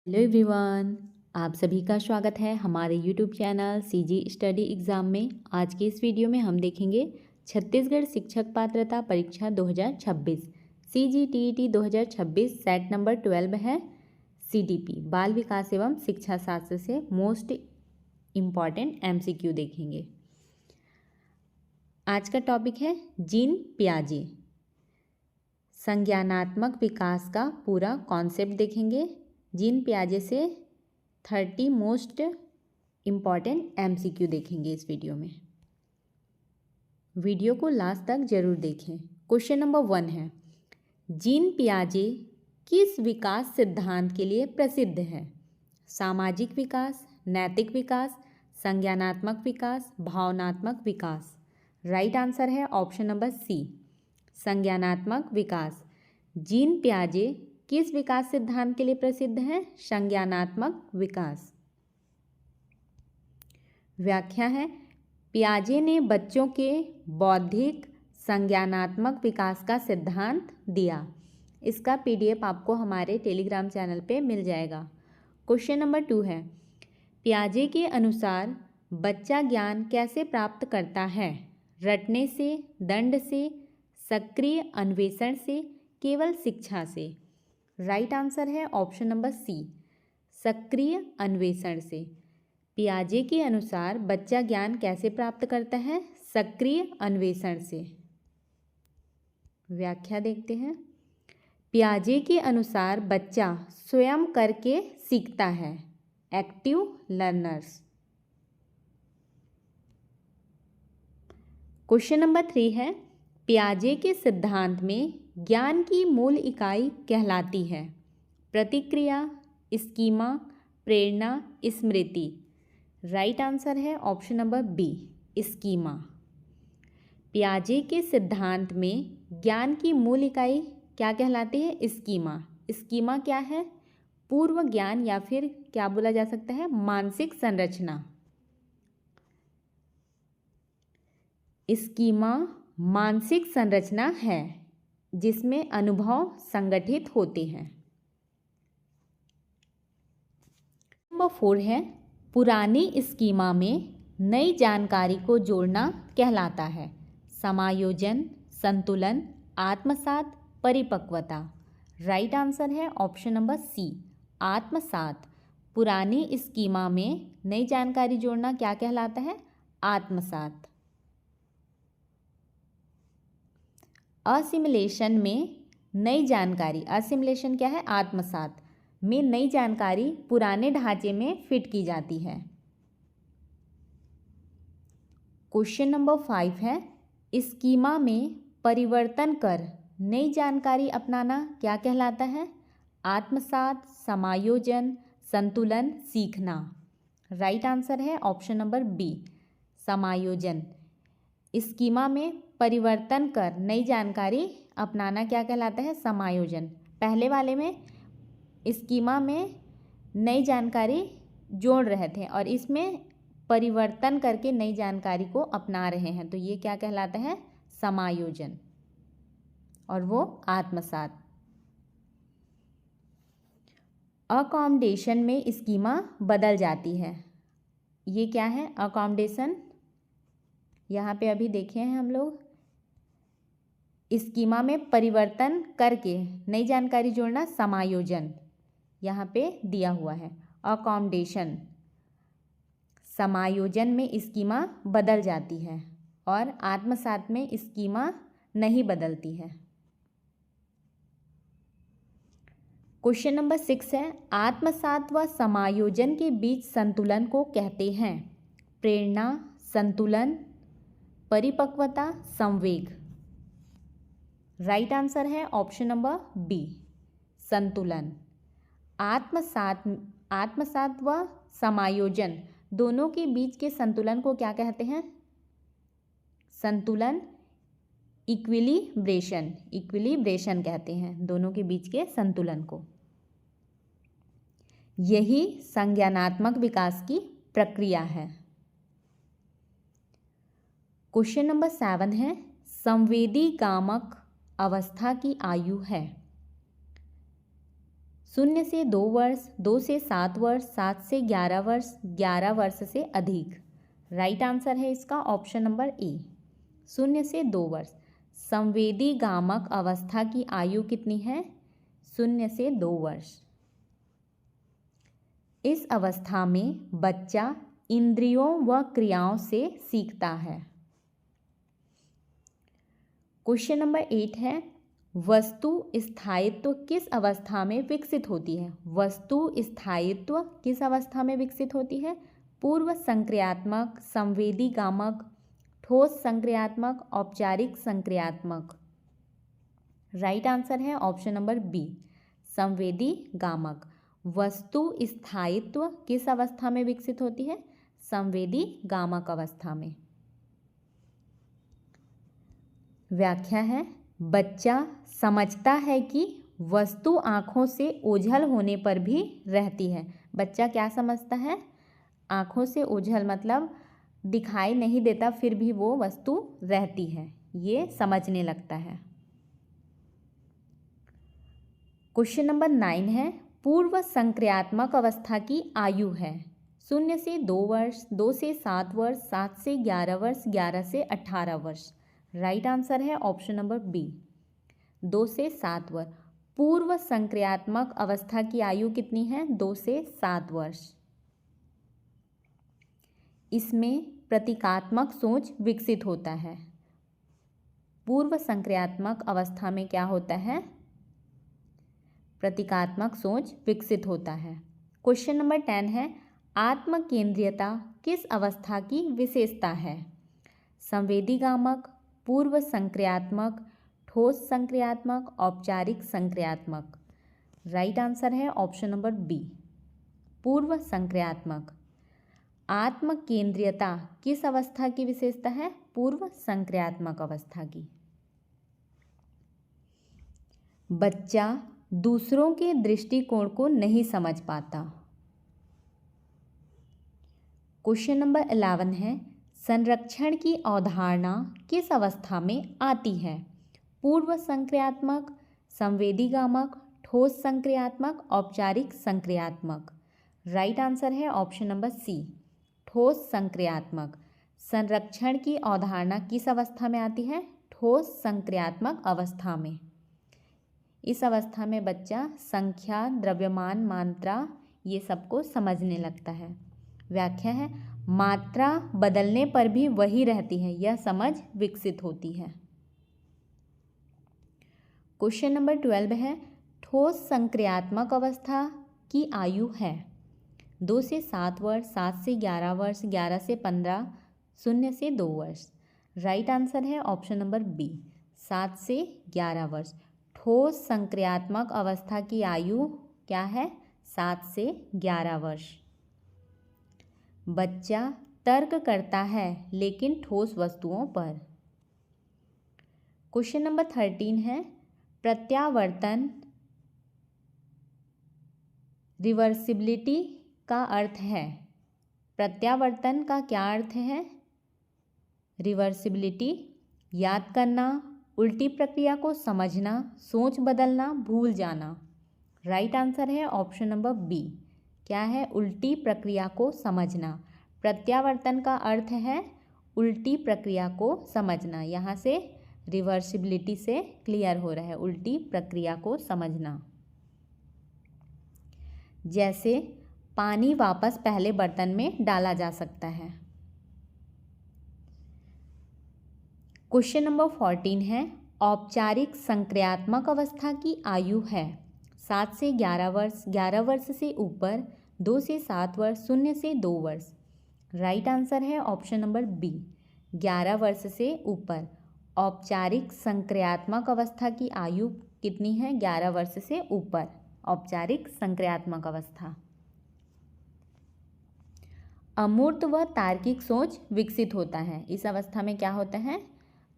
Hello everyone, आप सभी का स्वागत है हमारे YouTube channel CG study exam में। आज के इस वीडियो में हम देखेंगे छत्तीसगढ़ शिक्षक पात्रता परीक्षा 2026 CGTET 2026 सेट नंबर 12 है। CDP बाल विकास एवं शिक्षा शास्त्र से मोस्ट इम्पॉर्टेंट MCQ देखेंगे। आज का टॉपिक है जीन पियाजे। संज्ञानात्मक विकास का पूरा कॉन्सेप्ट देखेंगे। जीन पियाजे से 30 मोस्ट इम्पॉर्टेंट MCQ देखेंगे इस वीडियो में। वीडियो को लास्ट तक जरूर देखें। क्वेश्चन नंबर 1 है, जीन पियाजे किस विकास सिद्धांत के लिए प्रसिद्ध है? सामाजिक विकास, नैतिक विकास, संज्ञानात्मक विकास, भावनात्मक विकास। राइट आंसर है ऑप्शन नंबर सी, संज्ञानात्मक विकास। जीन पियाजे किस विकास सिद्धांत के लिए प्रसिद्ध है? संज्ञानात्मक विकास। व्याख्या है, पियाजे ने बच्चों के बौद्धिक संज्ञानात्मक विकास का सिद्धांत दिया। इसका PDF आपको हमारे टेलीग्राम चैनल पे मिल जाएगा। क्वेश्चन नंबर 2 है, पियाजे के अनुसार बच्चा ज्ञान कैसे प्राप्त करता है? रटने से, दंड से, सक्रिय अन्वेषण से, केवल शिक्षा से। राइट आंसर है ऑप्शन नंबर सी, सक्रिय अन्वेषण से। पियाजे के अनुसार बच्चा ज्ञान कैसे प्राप्त करता है? सक्रिय अन्वेषण से। व्याख्या देखते हैं, पियाजे के अनुसार बच्चा स्वयं करके सीखता है, एक्टिव लर्नर्स। क्वेश्चन नंबर 3 है, पियाजे के सिद्धांत में ज्ञान की मूल इकाई कहलाती है? प्रतिक्रिया, स्कीमा, प्रेरणा, स्मृति। राइट आंसर है ऑप्शन नंबर बी, स्कीमा। पियाजे के सिद्धांत में ज्ञान की मूल इकाई क्या कहलाती है? स्कीमा। स्कीमा क्या है? पूर्व ज्ञान या फिर क्या बोला जा सकता है? मानसिक संरचना। स्कीमा मानसिक संरचना है जिसमें अनुभव संगठित होते हैं। नंबर 4 है, पुरानी स्कीमा में नई जानकारी को जोड़ना कहलाता है? समायोजन, संतुलन, आत्मसात, परिपक्वता। राइट आंसर है ऑप्शन नंबर सी, आत्मसात। पुरानी स्कीमा में नई जानकारी जोड़ना क्या कहलाता है? आत्मसात। असिमिलेशन में नई जानकारी, असिमिलेशन क्या है? आत्मसात में नई जानकारी पुराने ढांचे में फिट की जाती है। क्वेश्चन नंबर 5 है, स्कीमा में परिवर्तन कर नई जानकारी अपनाना क्या कहलाता है? आत्मसात, समायोजन, संतुलन, सीखना। राइट आंसर है ऑप्शन नंबर बी, समायोजन। स्कीमा में परिवर्तन कर नई जानकारी अपनाना क्या कहलाता है? समायोजन। पहले वाले में स्कीमा में नई जानकारी जोड़ रहे थे और इसमें परिवर्तन करके नई जानकारी को अपना रहे हैं, तो ये क्या कहलाता है? समायोजन, और वो आत्मसात। अकोमोडेशन में स्कीमा बदल जाती है, ये क्या है? अकोमोडेशन। यहाँ पे अभी देखे हैं हम लोग, स्कीमा में परिवर्तन करके नई जानकारी जोड़ना समायोजन, यहाँ पे दिया हुआ है अकोमोडेशन। समायोजन में स्कीमा बदल जाती है और आत्मसात में स्कीमा नहीं बदलती है। क्वेश्चन नंबर 6 है, आत्मसात व समायोजन के बीच संतुलन को कहते हैं? प्रेरणा, संतुलन, परिपक्वता, संवेग। राइट आंसर है ऑप्शन नंबर बी, संतुलन। आत्मसात व समायोजन दोनों के बीच के संतुलन को क्या कहते हैं? संतुलन, इक्विलिब्रेशन, इक्विलिब्रेशन कहते हैं दोनों के बीच के संतुलन को। यही संज्ञानात्मक विकास की प्रक्रिया है। क्वेश्चन नंबर 7 है, संवेदीगामक अवस्था की आयु है? 0 से 2 वर्ष, 2 से 7 वर्ष, 7 से 11 वर्ष, 11 वर्ष से अधिक। राइट आंसर है इसका ऑप्शन नंबर ए, 0 से 2 वर्ष। संवेदी गामक अवस्था की आयु कितनी है? 0 से 2 वर्ष। इस अवस्था में बच्चा इंद्रियों व क्रियाओं से सीखता है। क्वेश्चन नंबर 8 है, वस्तु स्थायित्व किस अवस्था में विकसित होती है? वस्तु स्थायित्व किस अवस्था में विकसित होती है? पूर्व संक्रियात्मक, संवेदी गामक, ठोस संक्रियात्मक, औपचारिक संक्रियात्मक। राइट आंसर है ऑप्शन नंबर बी, संवेदी गामक। वस्तु स्थायित्व किस अवस्था में विकसित होती है? संवेदी गामक अवस्था में। व्याख्या है, बच्चा समझता है कि वस्तु आँखों से ओझल होने पर भी रहती है। बच्चा क्या समझता है? आँखों से ओझल मतलब दिखाई नहीं देता फिर भी वो वस्तु रहती है, ये समझने लगता है। क्वेश्चन नंबर 9 है, पूर्व संक्रियात्मक अवस्था की आयु है? 0 से 2 वर्ष, 2 से 7 वर्ष, 7 से 11 वर्ष, 11 से 18 वर्ष। राइट आंसर है ऑप्शन नंबर बी, 2 से 7 वर्ष। पूर्व संक्रियात्मक अवस्था की आयु कितनी है? 2 से 7 वर्ष। इसमें प्रतीकात्मक सोच विकसित होता है। पूर्व संक्रियात्मक अवस्था में क्या होता है? प्रतीकात्मक सोच विकसित होता है। क्वेश्चन नंबर 10 है, आत्म केंद्रीयता किस अवस्था की विशेषता है? संवेदी गामक, पूर्व संक्रियात्मक, ठोस संक्रियात्मक, औपचारिक संक्रियात्मक। राइट आंसर है ऑप्शन नंबर बी, पूर्व संक्रियात्मक। आत्म केंद्रीयता किस अवस्था की विशेषता है? पूर्व संक्रियात्मक अवस्था की। बच्चा दूसरों के दृष्टिकोण को नहीं समझ पाता। क्वेश्चन नंबर 11 है, संरक्षण की अवधारणा किस अवस्था में आती है? पूर्व संक्रियात्मक, संवेदी गामक, ठोस संक्रियात्मक, औपचारिक संक्रियात्मक। राइट आंसर है ऑप्शन नंबर सी, ठोस संक्रियात्मक। संरक्षण की अवधारणा किस अवस्था में आती है? ठोस संक्रियात्मक अवस्था में। इस अवस्था में बच्चा संख्या, द्रव्यमान, मात्रा ये सबको समझने लगता है। व्याख्या है, मात्रा बदलने पर भी वही रहती है, यह समझ विकसित होती है। क्वेश्चन नंबर 12 है, ठोस संक्रियात्मक अवस्था की आयु है? 2 से 7 वर्ष, 7 से 11 वर्ष, 11 से 15, 0 से 2 वर्ष। राइट आंसर है ऑप्शन नंबर बी, 7 से 11 वर्ष। ठोस संक्रियात्मक अवस्था की आयु क्या है? 7 से 11 वर्ष। बच्चा तर्क करता है लेकिन ठोस वस्तुओं पर। क्वेश्चन नंबर 13 है, प्रत्यावर्तन रिवर्सिबिलिटी का अर्थ है? प्रत्यावर्तन का क्या अर्थ है? रिवर्सिबिलिटी याद करना, उल्टी प्रक्रिया को समझना, सोच बदलना, भूल जाना। राइट आंसर है ऑप्शन नंबर बी, क्या है? उल्टी प्रक्रिया को समझना। प्रत्यावर्तन का अर्थ है उल्टी प्रक्रिया को समझना। यहाँ से रिवर्सिबिलिटी से क्लियर हो रहा है, उल्टी प्रक्रिया को समझना। जैसे पानी वापस पहले बर्तन में डाला जा सकता है। क्वेश्चन नंबर 14 है, औपचारिक संक्रियात्मक अवस्था की आयु है? 7 से 11 वर्ष, 11 वर्ष से ऊपर, 2 से 7 वर्ष, 0 से 2 वर्ष। राइट आंसर है ऑप्शन नंबर बी, 11 वर्ष से ऊपर। औपचारिक संक्रियात्मक अवस्था की आयु कितनी है? 11 वर्ष से ऊपर, औपचारिक संक्रियात्मक अवस्था। अमूर्त व तार्किक सोच विकसित होता है। इस अवस्था में क्या होता है?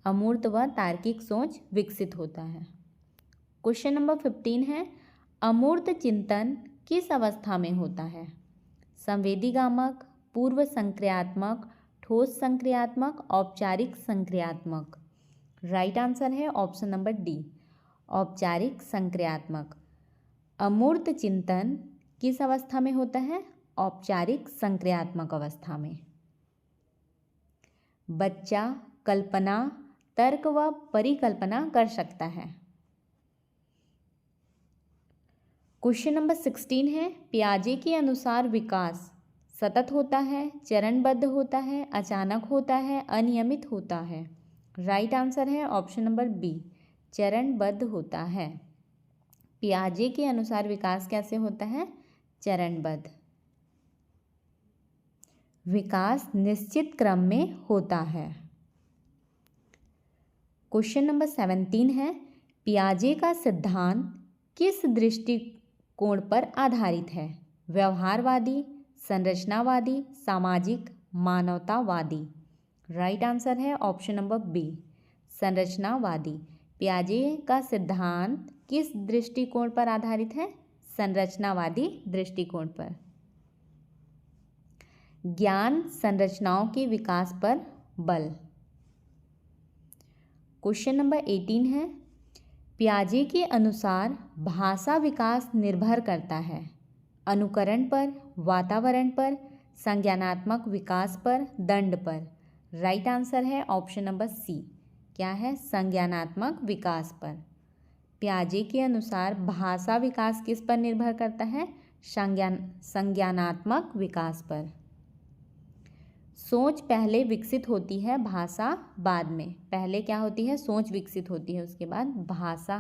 अमूर्त व तार्किक सोच विकसित होता है। क्वेश्चन नंबर 15 है, अमूर्त चिंतन किस अवस्था में होता है? संवेदी गामक, पूर्व संक्रियात्मक, ठोस संक्रियात्मक, औपचारिक संक्रियात्मक। राइट आंसर है ऑप्शन नंबर डी, औपचारिक संक्रियात्मक। अमूर्त चिंतन किस अवस्था में होता है? औपचारिक संक्रियात्मक अवस्था में। बच्चा कल्पना, तर्क व परिकल्पना कर सकता है। क्वेश्चन नंबर 16 है, पियाजे के अनुसार विकास सतत होता है, चरणबद्ध होता है, अचानक होता है, अनियमित होता है। राइट आंसर है ऑप्शन नंबर बी, चरणबद्ध होता है। पियाजे के अनुसार विकास कैसे होता है? चरणबद्ध। विकास निश्चित क्रम में होता है। क्वेश्चन नंबर 17 है, पियाजे का सिद्धांत किस दृष्टिकोण पर आधारित है? व्यवहारवादी, संरचनावादी, सामाजिक, मानवतावादी। राइट आंसर है ऑप्शन नंबर बी, संरचनावादी। पियाजे का सिद्धांत किस दृष्टिकोण पर आधारित है? संरचनावादी दृष्टिकोण पर। ज्ञान संरचनाओं के विकास पर बल। क्वेश्चन नंबर 18 है, पियाजे के अनुसार भाषा विकास निर्भर करता है अनुकरण पर, वातावरण पर, संज्ञानात्मक विकास पर, दंड पर। राइट आंसर है ऑप्शन नंबर सी, क्या है? संज्ञानात्मक विकास पर। पियाजे के अनुसार भाषा विकास किस पर निर्भर करता है? संज्ञानात्मक विकास पर। सोच पहले विकसित होती है, भाषा बाद में। पहले क्या होती है? सोच विकसित होती है, उसके बाद भाषा।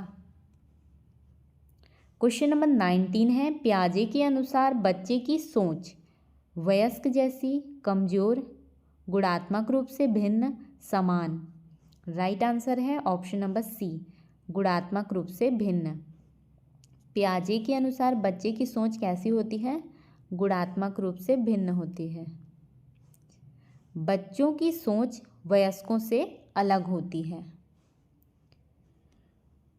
क्वेश्चन नंबर 19 है, पियाजे के अनुसार बच्चे की सोच वयस्क जैसी, कमजोर, गुणात्मक रूप से भिन्न, समान। राइट आंसर है ऑप्शन नंबर सी, गुणात्मक रूप से भिन्न। पियाजे के अनुसार बच्चे की सोच कैसी होती है? गुणात्मक रूप से भिन्न होती है। बच्चों की सोच वयस्कों से अलग होती है।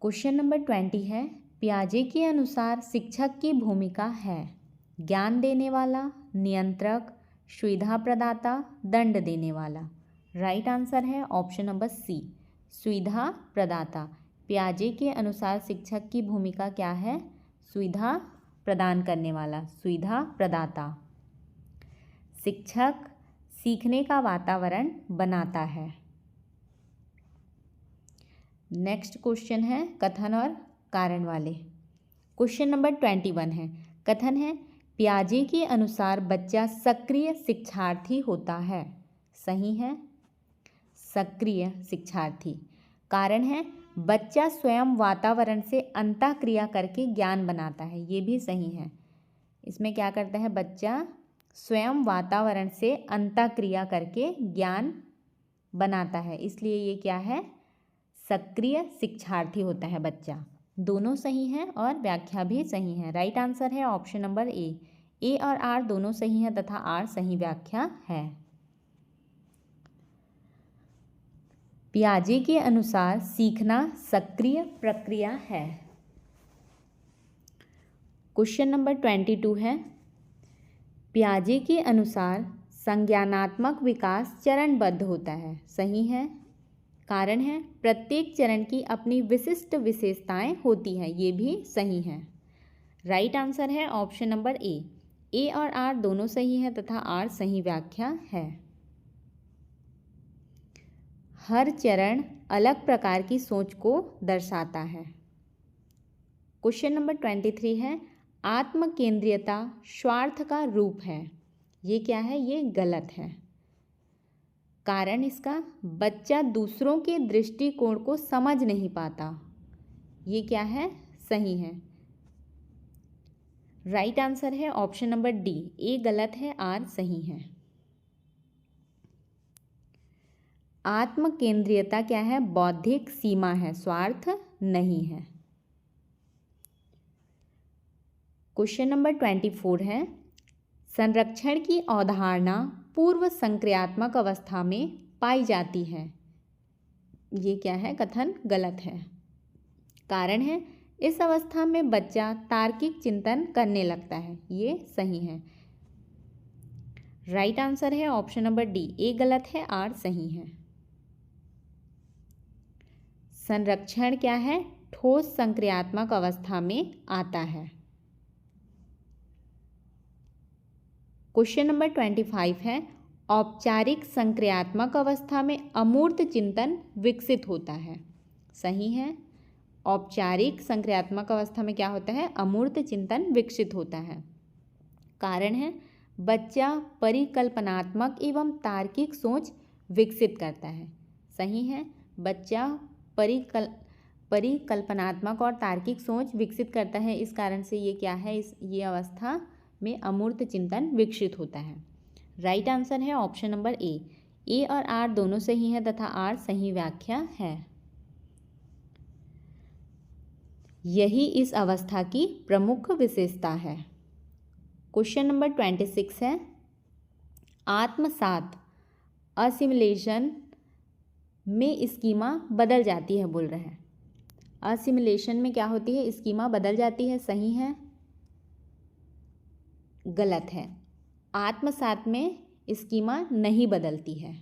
क्वेश्चन नंबर 20 है, पियाजे के अनुसार शिक्षक की भूमिका है ज्ञान देने वाला, नियंत्रक, सुविधा प्रदाता, दंड देने वाला। राइट आंसर है ऑप्शन नंबर सी, सुविधा प्रदाता। पियाजे के अनुसार शिक्षक की भूमिका क्या है? सुविधा प्रदान करने वाला, सुविधा प्रदाता। शिक्षक सीखने का वातावरण बनाता है। नेक्स्ट क्वेश्चन है कथन और कारण वाले। क्वेश्चन नंबर 21 है, कथन है, पियाजे के अनुसार बच्चा सक्रिय शिक्षार्थी होता है। सही है, सक्रिय शिक्षार्थी। कारण है, बच्चा स्वयं वातावरण से अंतःक्रिया करके ज्ञान बनाता है। ये भी सही है। इसमें क्या करता है? बच्चा स्वयं वातावरण से अंतःक्रिया करके ज्ञान बनाता है, इसलिए ये क्या है? सक्रिय शिक्षार्थी होता है बच्चा। दोनों सही हैं और व्याख्या भी सही है। राइट आंसर है ऑप्शन नंबर ए और आर दोनों सही हैं तथा आर सही व्याख्या है। पियाजे के अनुसार सीखना सक्रिय प्रक्रिया है। क्वेश्चन नंबर 22 है, पियाजे के अनुसार संज्ञानात्मक विकास चरणबद्ध होता है। सही है। कारण है, प्रत्येक चरण की अपनी विशिष्ट विशेषताएं होती हैं। ये भी सही है। राइट आंसर है ऑप्शन नंबर ए और आर दोनों सही है तथा आर सही व्याख्या है। हर चरण अलग प्रकार की सोच को दर्शाता है। क्वेश्चन नंबर 23 है, आत्म केंद्रीयता स्वार्थ का रूप है। ये क्या है? ये गलत है। कारण इसका, बच्चा दूसरों के दृष्टिकोण को समझ नहीं पाता। ये क्या है? सही है। राइट आंसर है ऑप्शन नंबर डी, ए गलत है, आर सही है। आत्म केंद्रीयता क्या है? बौद्धिक सीमा है, स्वार्थ नहीं है। क्वेश्चन नंबर 24 है, संरक्षण की अवधारणा पूर्व संक्रियात्मक अवस्था में पाई जाती है। ये क्या है? कथन गलत है। कारण है, इस अवस्था में बच्चा तार्किक चिंतन करने लगता है। ये सही है। राइट आंसर है ऑप्शन नंबर डी, ए गलत है, आर सही है। संरक्षण क्या है? ठोस संक्रियात्मक अवस्था में आता है। क्वेश्चन नंबर 25 है, औपचारिक संक्रियात्मक अवस्था में अमूर्त चिंतन विकसित होता है। सही है, औपचारिक संक्रियात्मक अवस्था में क्या होता है? अमूर्त चिंतन विकसित होता है। कारण है, बच्चा परिकल्पनात्मक एवं तार्किक सोच विकसित करता है। सही है, बच्चा परिकल्पनात्मक और तार्किक सोच विकसित करता है, इस कारण से ये क्या है, ये अवस्था में अमूर्त चिंतन विकसित होता है। राइट आंसर है ऑप्शन नंबर ए और आर दोनों सही है तथा आर सही व्याख्या है। यही इस अवस्था की प्रमुख विशेषता है। क्वेश्चन नंबर 26 है, आत्मसात असिमिलेशन में स्कीमा बदल जाती है, बोल रहे हैं। असिमिलेशन में क्या होती है? स्कीमा बदल जाती है। सही है, गलत है। आत्मसात में स्कीमा नहीं बदलती है।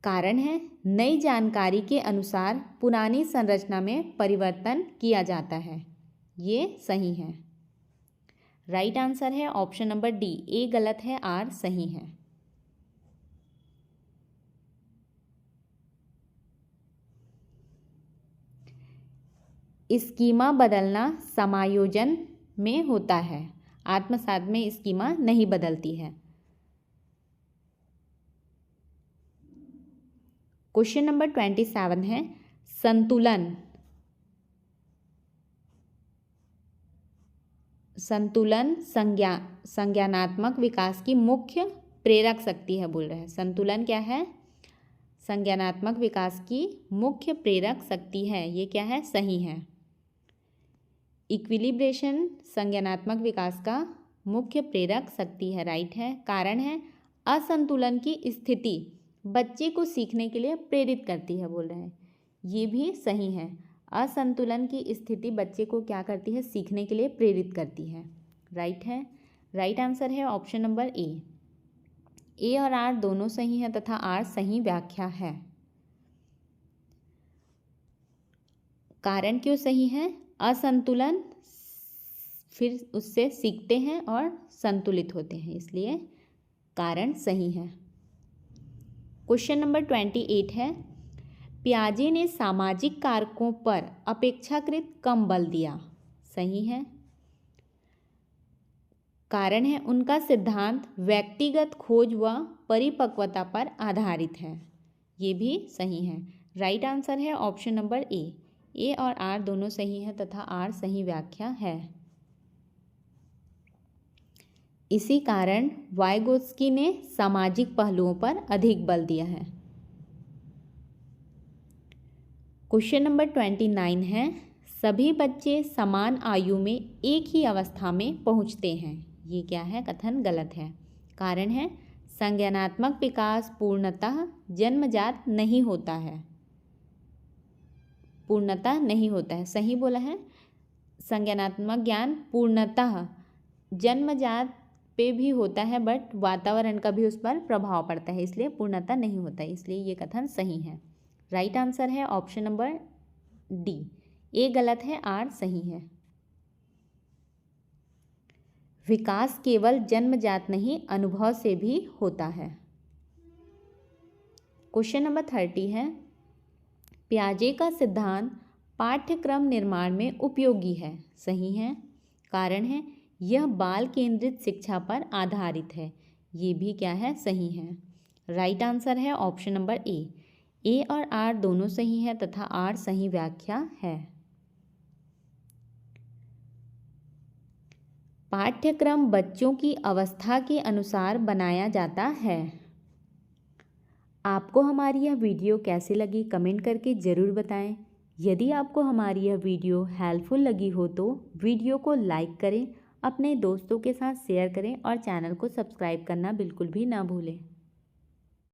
कारण है, नई जानकारी के अनुसार पुरानी संरचना में परिवर्तन किया जाता है। ये सही है। राइट आंसर है ऑप्शन नंबर डी। ए गलत है, आर सही है। स्कीमा बदलना समायोजन में होता है, आत्मसात में स्कीमा नहीं बदलती है। क्वेश्चन नंबर 27 है, संतुलन संज्ञानात्मक विकास की मुख्य प्रेरक शक्ति है, बोल रहे हैं। संतुलन क्या है? संज्ञानात्मक विकास की मुख्य प्रेरक शक्ति है। ये क्या है? सही है। इक्विलिब्रेशन संज्ञानात्मक विकास का मुख्य प्रेरक शक्ति है। राइट है। कारण है, असंतुलन की स्थिति बच्चे को सीखने के लिए प्रेरित करती है, बोल रहे हैं। ये भी सही है। असंतुलन की स्थिति बच्चे को क्या करती है? सीखने के लिए प्रेरित करती है। राइट है। राइट आंसर है ऑप्शन नंबर ए और आर दोनों सही है तथा आर सही व्याख्या है। कारण क्यों सही है? असंतुलन, फिर उससे सीखते हैं और संतुलित होते हैं, इसलिए कारण सही है। क्वेश्चन नंबर 28 है, पियाजे ने सामाजिक कारकों पर अपेक्षाकृत कम बल दिया। सही है। कारण है, उनका सिद्धांत व्यक्तिगत खोज व परिपक्वता पर आधारित है। ये भी सही है। राइट आंसर है ऑप्शन नंबर ए और आर दोनों सही है तथा आर सही व्याख्या है। इसी कारण वाइगोत्स्की ने सामाजिक पहलुओं पर अधिक बल दिया है। क्वेश्चन नंबर 29 है, सभी बच्चे समान आयु में एक ही अवस्था में पहुंचते हैं। ये क्या है? कथन गलत है। कारण है, संज्ञानात्मक विकास पूर्णतः जन्मजात नहीं होता है। पूर्णतः नहीं होता है, सही बोला है। संज्ञानात्मक ज्ञान पूर्णतः जन्मजात पे भी होता है, बट वातावरण का भी उस पर प्रभाव पड़ता है, इसलिए पूर्णतः नहीं होता है। इसलिए ये कथन सही है। राइट आंसर है ऑप्शन नंबर डी। ए गलत है, आर सही है। विकास केवल जन्मजात नहीं, अनुभव से भी होता है। क्वेश्चन नंबर 30 है, पियाजे का सिद्धांत पाठ्यक्रम निर्माण में उपयोगी है। सही है। कारण है, यह बाल केंद्रित शिक्षा पर आधारित है। ये भी क्या है? सही है। राइट आंसर है ऑप्शन नंबर ए और आर दोनों सही है तथा आर सही व्याख्या है। पाठ्यक्रम बच्चों की अवस्था के अनुसार बनाया जाता है। आपको हमारी यह वीडियो कैसी लगी कमेंट करके ज़रूर बताएं। यदि आपको हमारी यह वीडियो हेल्पफुल लगी हो तो वीडियो को लाइक करें, अपने दोस्तों के साथ शेयर करें और चैनल को सब्सक्राइब करना बिल्कुल भी ना भूलें।